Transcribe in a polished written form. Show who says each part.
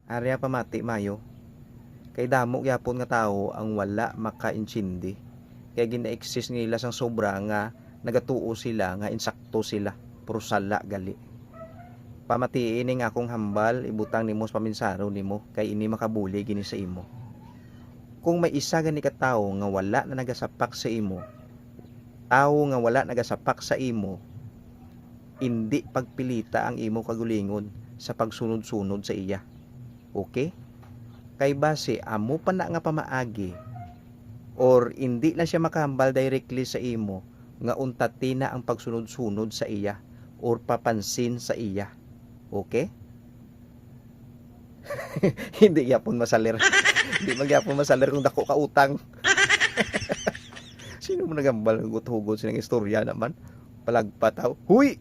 Speaker 1: Arya pamati mayo. Kay damo gyapon nga tao ang wala makaintindi. Kaya gina-exist nila sang sobra nga nagatuo sila nga insakto sila. Puro sala gali. Pamatiin nga akong hambal ibutang nimo sa paminsaro nimo kay ini makabuli gini sa imo. Kung may isa gani ka tawo nga wala na nagasapak sa imo, tawo nga wala nagasapak sa imo, hindi pagpilita ang imo kagulingon sa pagsunod-sunod sa iya. Okay? Kay base amo pa na nga pamaagi or hindi na siya makahambal directly sa imo nga untati na ang pagsunod-sunod sa iya or papansin sa iya. Okay? Hindi yapon masalir. Hindi magyapon masalir kung dako ka utang. Sino mo nagambal hugot-hugot silang istorya naman? Palagpataw. Huy!